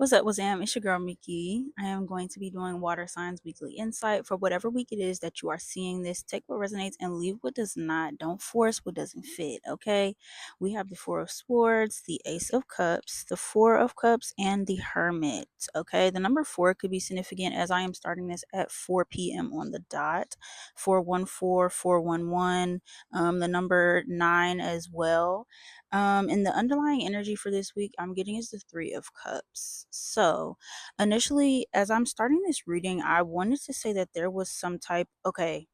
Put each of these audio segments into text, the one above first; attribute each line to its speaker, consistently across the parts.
Speaker 1: What's up, what's up? It's your girl Mickey. I am going to be doing Water Signs Weekly Insight for whatever week it is that you are seeing this. Take what resonates and leave what does not. Don't force what doesn't fit, okay? We have the Four of Swords, the Ace of Cups, the Four of Cups, and the Hermit, okay? The number 4 could be significant as I am starting this at 4 p.m. on the dot. 414, 411, the number 9 as well. And the underlying energy for this week I'm getting is the Three of Cups. So, initially, as I'm starting this reading, I wanted to say that there was some type, okay,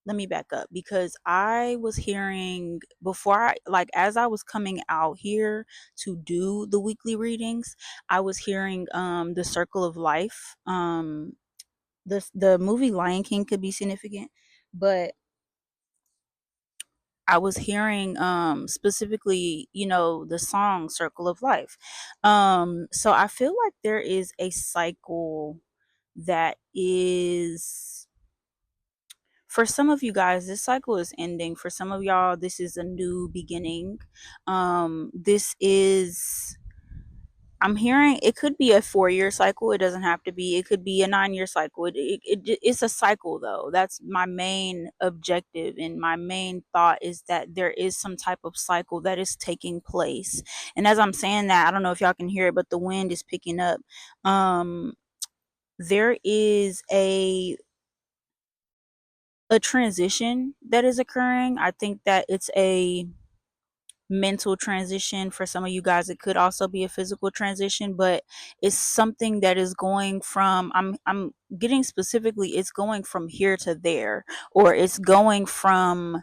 Speaker 1: let me back up because I was hearing before as I was coming out here to do the weekly readings, I was hearing the Circle of Life. The movie Lion King could be significant, but I was hearing specifically, the song Circle of Life. So I feel like there is a cycle that is, for some of you guys, this cycle is ending. For some of y'all, this is a new beginning. This is, I'm hearing it could be a 4-year cycle. It doesn't have to be. It could be a 9-year cycle. It's a cycle, though. That's my main objective, and my main thought is that there is some type of cycle that is taking place. And as I'm saying that, I don't know if y'all can hear it, but the wind is picking up. There is a transition that is occurring. I think that it's a mental transition. For some of you guys it could also be a physical transition, but it's something that is going from, I'm getting specifically, it's going from here to there, or it's going from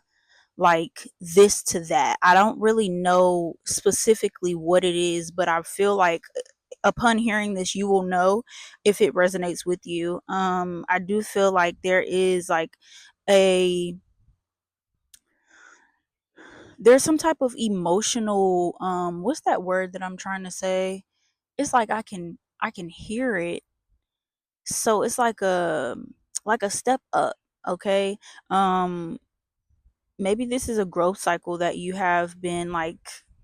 Speaker 1: like this to that. I don't really know specifically what it is, but I feel like upon hearing this you will know if it resonates with you. I do feel like there is like a there's some type of emotional, what's that word that I'm trying to say? It's like I can hear it. So it's like a step up, okay? Um Maybe this is a growth cycle that you have been like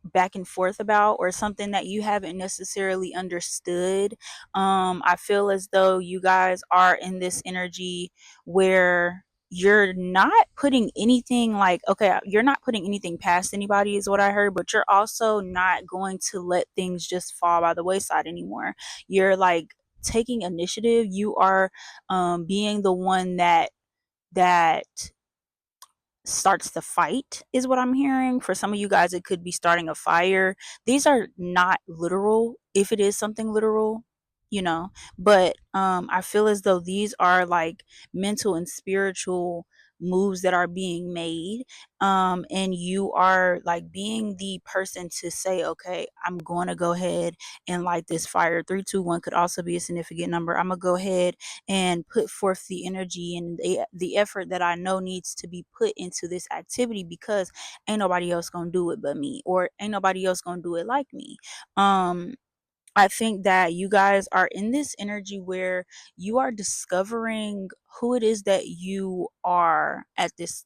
Speaker 1: back and forth about, or something that you haven't necessarily understood. I feel as though you guys are in this energy where you're not putting anything, like, okay, you're not putting anything past anybody is what I heard, but you're also not going to let things just fall by the wayside anymore. You're like taking initiative. You are being the one that starts the fight, is what I'm hearing. For some of you guys it could be starting a fire. These are not literal. If it is something literal, you know, but I feel as though these are like mental and spiritual moves that are being made, and you are like being the person to say, okay, I'm going to go ahead and light this fire. 321 could also be a significant number. I'm gonna go ahead and put forth the energy and the effort that I know needs to be put into this activity, because ain't nobody else gonna do it but me, or ain't nobody else gonna do it like me. um I think that you guys are in this energy where you are discovering who it is that you are at this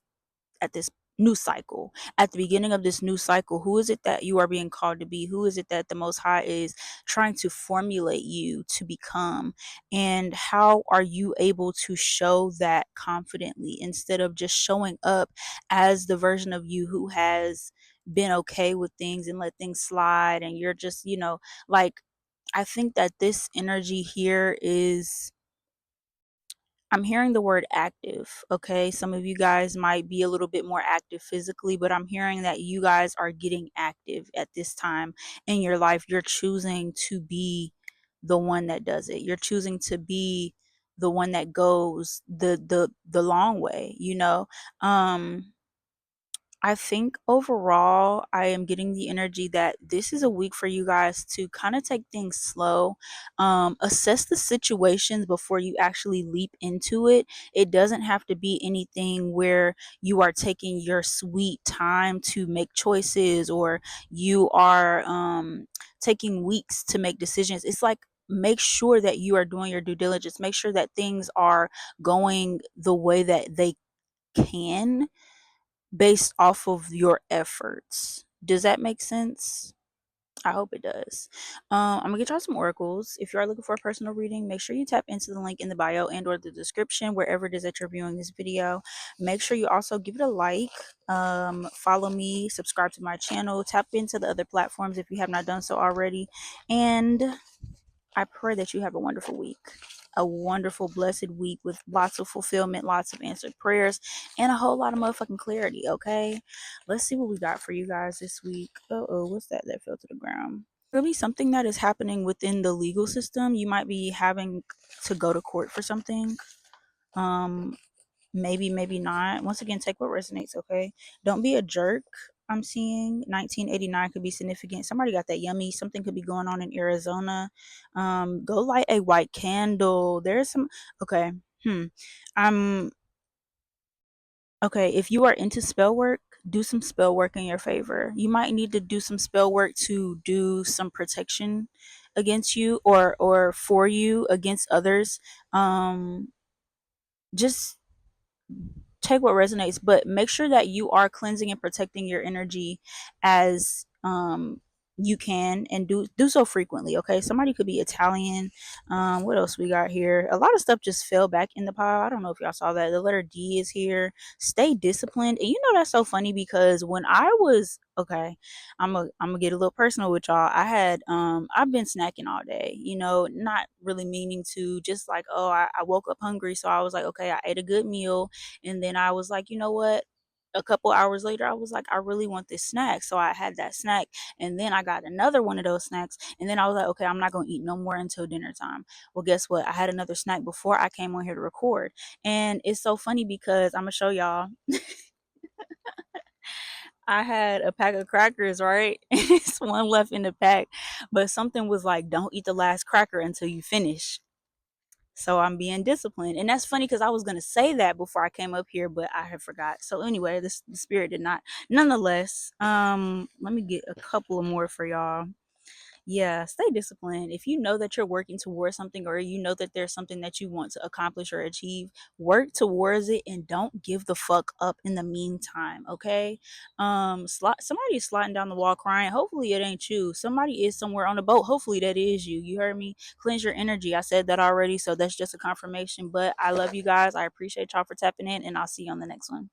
Speaker 1: new cycle. At the beginning of this new cycle, who is it that you are being called to be? Who is it that the Most High is trying to formulate you to become? And how are you able to show that confidently, instead of just showing up as the version of you who has been okay with things and let things slide, and you're just, like, I think that this energy here is, I'm hearing the word active, okay? Some of you guys might be a little bit more active physically, but I'm hearing that you guys are getting active at this time in your life. You're choosing to be the one that does it. You're choosing to be the one that goes the long way, you know? I think overall, I am getting the energy that this is a week for you guys to kind of take things slow, assess the situations before you actually leap into it. It doesn't have to be anything where you are taking your sweet time to make choices, or you are taking weeks to make decisions. It's like, make sure that you are doing your due diligence, make sure that things are going the way that they can, based off of your efforts. Does that make sense? I hope it does. I'm gonna get y'all some oracles. If you are looking for a personal reading, make sure you tap into the link in the bio and or the description wherever it is that you're viewing this video. Make sure you also give it a like, follow me, subscribe to my channel, tap into the other platforms if you have not done so already, and I pray that you have a wonderful week. A wonderful, blessed week with lots of fulfillment, lots of answered prayers, and a whole lot of motherfucking clarity, okay? Let's see what we got for you guys this week. Oh, what's that that fell to the ground? It'll be something that is happening within the legal system. You might be having to go to court for something. Um, maybe not. Once again, take what resonates, okay? Don't be a jerk. I'm seeing 1989 could be significant. Somebody got that yummy. Something could be going on in Arizona. Go light a white candle. There's some okay. I'm okay. If you are into spell work, do some spell work in your favor. You might need to do some spell work to do some protection against you or for you against others. Just take what resonates, but make sure that you are cleansing and protecting your energy as you can, and do so frequently. Okay, somebody could be Italian. What else we got here? A lot of stuff just fell back in the pile. I don't know if y'all saw that. The letter D is here. Stay disciplined. And you know that's so funny because when I was okay, I'm gonna get a little personal with y'all. I've been snacking all day, not really meaning to, just like, oh, I woke up hungry, so I was like, okay, I ate a good meal, and then I was like, you know what? A couple hours later, I was like, I really want this snack. So I had that snack. And then I got another one of those snacks. And then I was like, okay, I'm not going to eat no more until dinner time. Well, guess what? I had another snack before I came on here to record. And it's so funny because I'm going to show y'all. I had a pack of crackers, right? It's one left in the pack. But something was like, don't eat the last cracker until you finish. So I'm being disciplined. And that's funny because I was going to say that before I came up here, but I had forgot. So anyway, the spirit did not. Nonetheless, let me get a couple of more for y'all. Yeah, stay disciplined. If you know that you're working towards something, or you know that there's something that you want to accomplish or achieve, work towards it and don't give the fuck up in the meantime, okay? Somebody is sliding down the wall crying. Hopefully it ain't you. Somebody is somewhere on a boat. Hopefully that is you. You heard me? Cleanse your energy. I said that already, so that's just a confirmation. But I love you guys. I appreciate y'all for tapping in, and I'll see you on the next one.